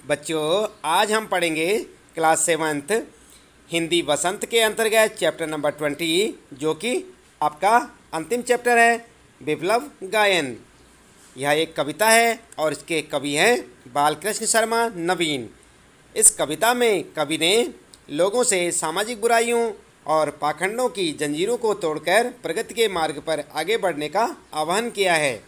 बच्चों, आज हम पढ़ेंगे क्लास 7th हिंदी वसंत के अंतर्गत चैप्टर नंबर 20, जो कि आपका अंतिम चैप्टर है, विप्लव गायन। यह एक कविता है और इसके कवि हैं बालकृष्ण शर्मा नवीन। इस कविता में कवि ने लोगों से सामाजिक बुराइयों और पाखंडों की जंजीरों को तोड़कर प्रगति के मार्ग पर आगे बढ़ने का आह्वान किया है।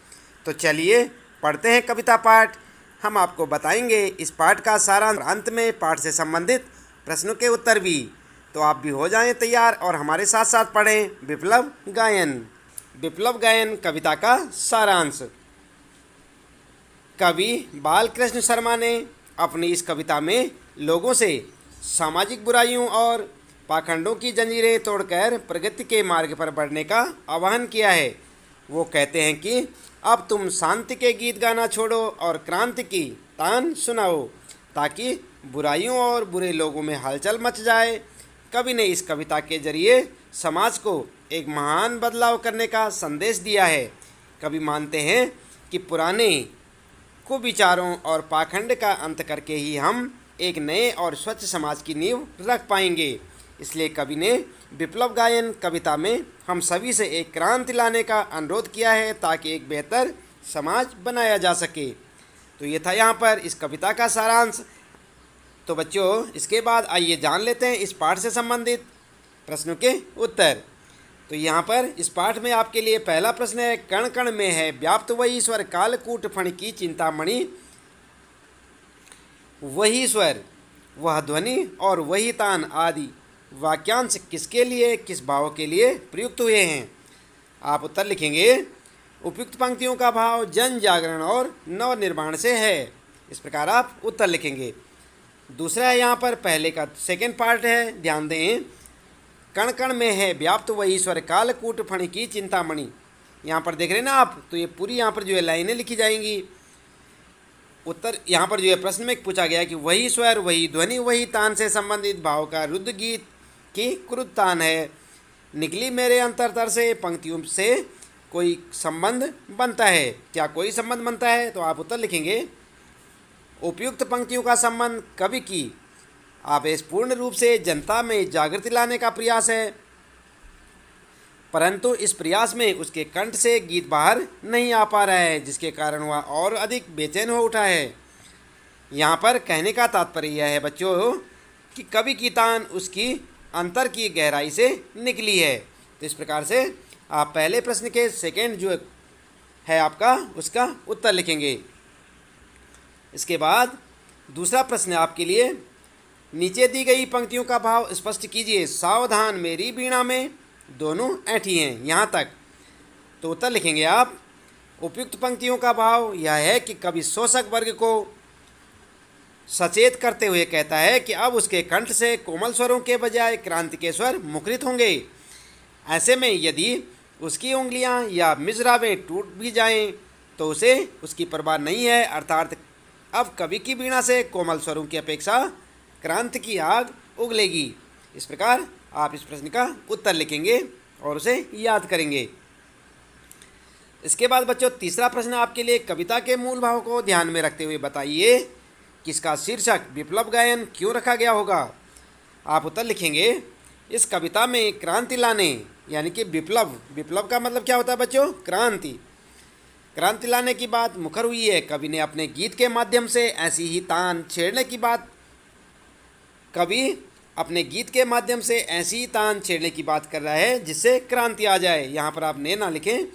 तो चलिए पढ़ते हैं कविता पाठ। हम आपको बताएंगे इस पाठ का सारांश, अंत में पाठ से संबंधित प्रश्नों के उत्तर भी। तो आप भी हो जाएं तैयार और हमारे साथ साथ पढ़ें विप्लव गायन। विप्लव गायन कविता का सारांश। कवि बालकृष्ण शर्मा ने अपनी इस कविता में लोगों से सामाजिक बुराइयों और पाखंडों की जंजीरें तोड़कर प्रगति के मार्ग पर बढ़ने का आह्वान किया है। वो कहते हैं कि अब तुम शांति के गीत गाना छोड़ो और क्रांति की तान सुनाओ, ताकि बुराइयों और बुरे लोगों में हलचल मच जाए। कवि ने इस कविता के जरिए समाज को एक महान बदलाव करने का संदेश दिया है। कवि मानते हैं कि पुराने कुविचारों और पाखंड का अंत करके ही हम एक नए और स्वच्छ समाज की नींव रख पाएंगे। इसलिए कवि ने विप्लव गायन कविता में हम सभी से एक क्रांति लाने का अनुरोध किया है, ताकि एक बेहतर समाज बनाया जा सके। तो ये था यहाँ पर इस कविता का सारांश। तो बच्चों, इसके बाद आइए जान लेते हैं इस पाठ से संबंधित प्रश्नों के उत्तर। तो यहाँ पर इस पाठ में आपके लिए पहला प्रश्न है, कण कण में है व्याप्त वही स्वर, कालकूट फण की चिंतामणि। वही स्वर, वह ध्वनि और वही तान आदि वाक्यांश किसके लिए, किस भाव के लिए प्रयुक्त हुए हैं? आप उत्तर लिखेंगे। उपयुक्त पंक्तियों का भाव जन जागरण और नव निर्माण से है। इस प्रकार आप उत्तर लिखेंगे। दूसरा है यहाँ पर पहले का सेकेंड पार्ट है, ध्यान दें। कण कण में है व्याप्त वही स्वर, कालकूट फण की चिंतामणि। यहाँ पर देख रहे हैं ना आप, तो ये पूरी यहाँ पर जो है लाइनें लिखी जाएंगी। उत्तर यहाँ पर जो है प्रश्न में पूछा गया कि वही स्वर, वही ध्वनि, वही तान से संबंधित भाव का रुद्र गीत की क्रुद्ध तान है। निकली मेरे अंतरतर से पंक्तियों से कोई संबंध बनता है। क्या कोई संबंध बनता है? तो आप उत्तर लिखेंगे। उपयुक्त पंक्तियों का संबंध कवि की आवेशपूर्ण रूप से जनता में जागृति लाने का प्रयास है, परंतु इस प्रयास में उसके कंठ से गीत बाहर नहीं आ पा रहा है, जिसके कारण वह और अधिक बेचैन हो उठा है। यहाँ पर कहने का तात्पर्य यह है बच्चों कि कवि की तान उसकी अंतर की गहराई से निकली है। तो इस प्रकार से आप पहले प्रश्न के सेकेंड जो है आपका, उसका उत्तर लिखेंगे। इसके बाद दूसरा प्रश्न आपके लिए, नीचे दी गई पंक्तियों का भाव स्पष्ट कीजिए। सावधान मेरी वीणा में दोनों ऐठी हैं, यहाँ तक। तो उत्तर लिखेंगे आप। उपयुक्त पंक्तियों का भाव यह है कि कवि शोषक वर्ग को सचेत करते हुए कहता है कि अब उसके कंठ से कोमल स्वरों के बजाय क्रांति के स्वर मुखरित होंगे। ऐसे में यदि उसकी उंगलियां या मिजरावें टूट भी जाएं तो उसे उसकी परवाह नहीं है, अर्थात अब कवि की वीणा से कोमल स्वरों की अपेक्षा क्रांति की आग उगलेगी। इस प्रकार आप इस प्रश्न का उत्तर लिखेंगे और उसे याद करेंगे। इसके बाद बच्चों तीसरा प्रश्न आपके लिए, कविता के मूल भाव को ध्यान में रखते हुए बताइए किसका शीर्षक विप्लव गायन क्यों रखा गया होगा? आप उत्तर लिखेंगे। इस कविता में क्रांति लाने यानी कि विप्लव का मतलब क्या होता है बच्चों? क्रांति। क्रांति लाने की बात मुखर हुई है। कवि ने अपने गीत के माध्यम से ऐसी ही तान छेड़ने की बात कर रहा है जिससे क्रांति आ जाए। यहाँ पर आप ने ना लिखें।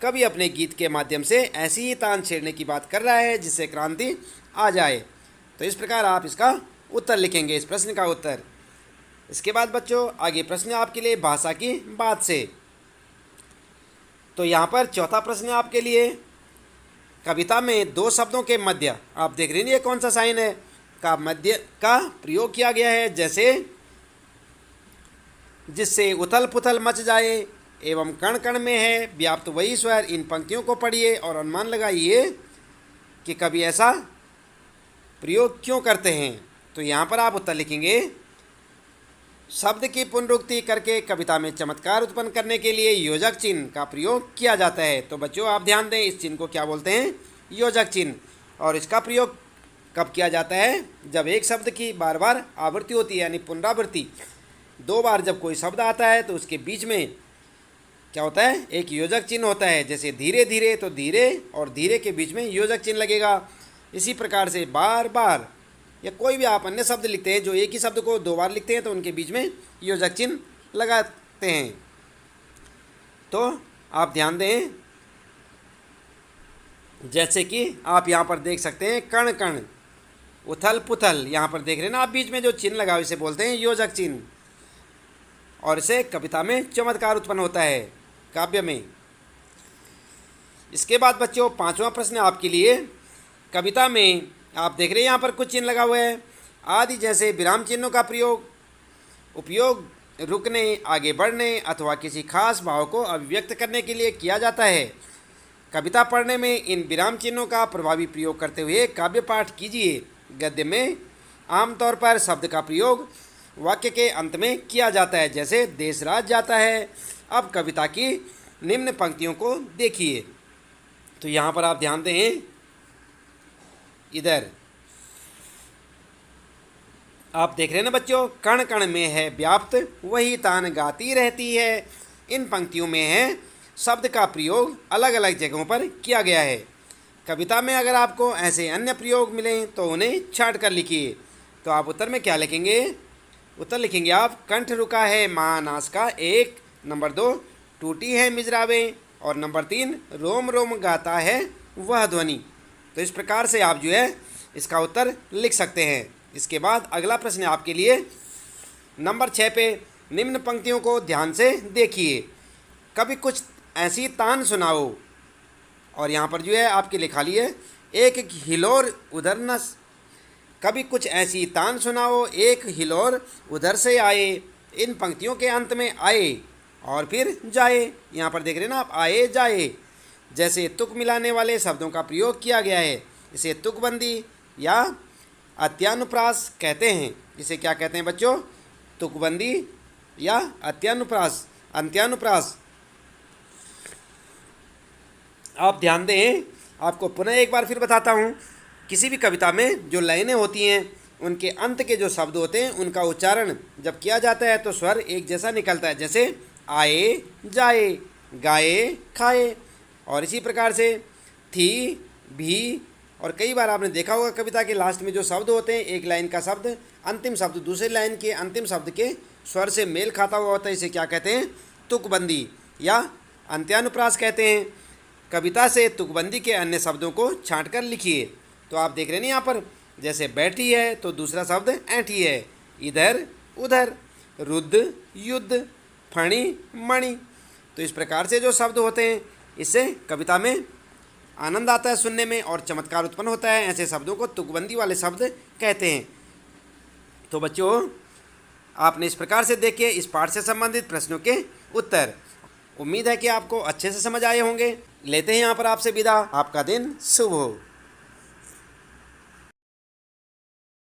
कवि अपने गीत के माध्यम से ऐसी ही तान छेड़ने की बात कर रहा है जिससे क्रांति आ जाए। तो इस प्रकार आप इसका उत्तर लिखेंगे, इस प्रश्न का उत्तर। इसके बाद बच्चों आगे प्रश्न आपके लिए भाषा की बात से। तो यहाँ पर चौथा प्रश्न आपके लिए, कविता में दो शब्दों के मध्य, आप देख रहे हैं ये कौन सा साइन है, का मध्य का प्रयोग किया गया है, जैसे जिससे उथल पुथल मच जाए एवं कण कण में है व्याप्त वही स्वर। इन पंक्तियों को पढ़िए और अनुमान लगाइए कि कवि ऐसा प्रयोग क्यों करते हैं। तो यहाँ पर आप उत्तर लिखेंगे। शब्द की पुनरुक्ति करके कविता में चमत्कार उत्पन्न करने के लिए योजक चिन्ह का प्रयोग किया जाता है। तो बच्चों आप ध्यान दें, इस चिन्ह को क्या बोलते हैं? योजक चिन्ह। और इसका प्रयोग कब किया जाता है? जब एक शब्द की बार बार आवृत्ति होती है, यानी पुनरावृत्ति। 2 बार जब कोई शब्द आता है तो उसके बीच में क्या होता है? एक योजक चिन्ह होता है। जैसे धीरे धीरे, तो धीरे और धीरे के बीच में योजक चिन्ह लगेगा। इसी प्रकार से बार बार या कोई भी आप अन्य शब्द लिखते हैं जो एक ही शब्द को 2 बार लिखते हैं तो उनके बीच में योजक चिन्ह लगाते हैं। तो आप ध्यान दें, जैसे कि आप यहाँ पर देख सकते हैं कण कण, उथल पुथल, यहाँ पर देख रहे हैं ना आप, बीच में जो चिन्ह लगा इसे बोलते हैं योजक चिन्ह। और इसे कविता में चमत्कार उत्पन्न होता है, काव्य में। इसके बाद बच्चों 5वां प्रश्न आपके लिए। कविता में आप देख रहे हैं यहाँ पर कुछ चिन्ह लगा हुआ है। आदि जैसे विराम चिन्हों का उपयोग रुकने, आगे बढ़ने अथवा किसी खास भाव को अभिव्यक्त करने के लिए किया जाता है। कविता पढ़ने में इन विराम चिन्हों का प्रभावी प्रयोग करते हुए काव्य पाठ कीजिए। गद्य में आमतौर पर शब्द का प्रयोग वाक्य के अंत में किया जाता है, जैसे देश राज जाता है। अब कविता की निम्न पंक्तियों को देखिए। तो यहाँ पर आप ध्यान दें, इधर आप देख रहे हैं ना बच्चों, कण कण में है व्याप्त वही तान गाती रहती है। इन पंक्तियों में है शब्द का प्रयोग अलग अलग जगहों पर किया गया है। कविता में अगर आपको ऐसे अन्य प्रयोग मिलें तो उन्हें छांट कर लिखिए। तो आप उत्तर में क्या लिखेंगे? उत्तर लिखेंगे आप, कंठ रुका है महानास का 1, नंबर 2 टूटी है मिजरावें, और नंबर 3 रोम रोम गाता है वह ध्वनि। तो इस प्रकार से आप जो है इसका उत्तर लिख सकते हैं। इसके बाद अगला प्रश्न है आपके लिए नंबर 6 पे। निम्न पंक्तियों को ध्यान से देखिए। कभी कुछ ऐसी तान सुनाओ, और यहाँ पर जो है आपके लिखा लिए एक हिलोर उधर न, कभी कुछ ऐसी तान सुनाओ एक हिलोर उधर से आए। इन पंक्तियों के अंत में आए और फिर जाए, यहाँ पर देख रहे हैं ना आप, आए जाए जैसे तुक मिलाने वाले शब्दों का प्रयोग किया गया है। इसे तुकबंदी या अत्यानुप्रास कहते हैं। इसे क्या कहते हैं बच्चों? तुकबंदी या अत्यानुप्रास, अंत्यानुप्रास। आप ध्यान दें, आपको पुनः एक बार फिर बताता हूँ। किसी भी कविता में जो लाइनें होती हैं उनके अंत के जो शब्द होते हैं उनका उच्चारण जब किया जाता है तो स्वर एक जैसा निकलता है, जैसे आए जाए, गाए खाए। और इसी प्रकार से थी भी, और कई बार आपने देखा होगा कविता के लास्ट में जो शब्द होते हैं, एक लाइन का शब्द अंतिम शब्द दूसरी लाइन के अंतिम शब्द के स्वर से मेल खाता हुआ होता है। इसे क्या कहते हैं? तुकबंदी या अंत्यानुप्रास कहते हैं। कविता से तुकबंदी के अन्य शब्दों को छांट कर लिखिए। तो आप देख रहे हैं यहाँ पर, जैसे बैठी है तो दूसरा शब्द ऐठी है, इधर उधर, रुद्ध युद्ध, फणी मणि। तो इस प्रकार से जो शब्द होते हैं इससे कविता में आनंद आता है सुनने में और चमत्कार उत्पन्न होता है। ऐसे शब्दों को तुकबंदी वाले शब्द कहते हैं। तो बच्चों आपने इस प्रकार से देखे इस पाठ से संबंधित प्रश्नों के उत्तर। उम्मीद है कि आपको अच्छे से समझ आए होंगे। लेते हैं यहाँ पर आपसे विदा। आपका दिन शुभ हो।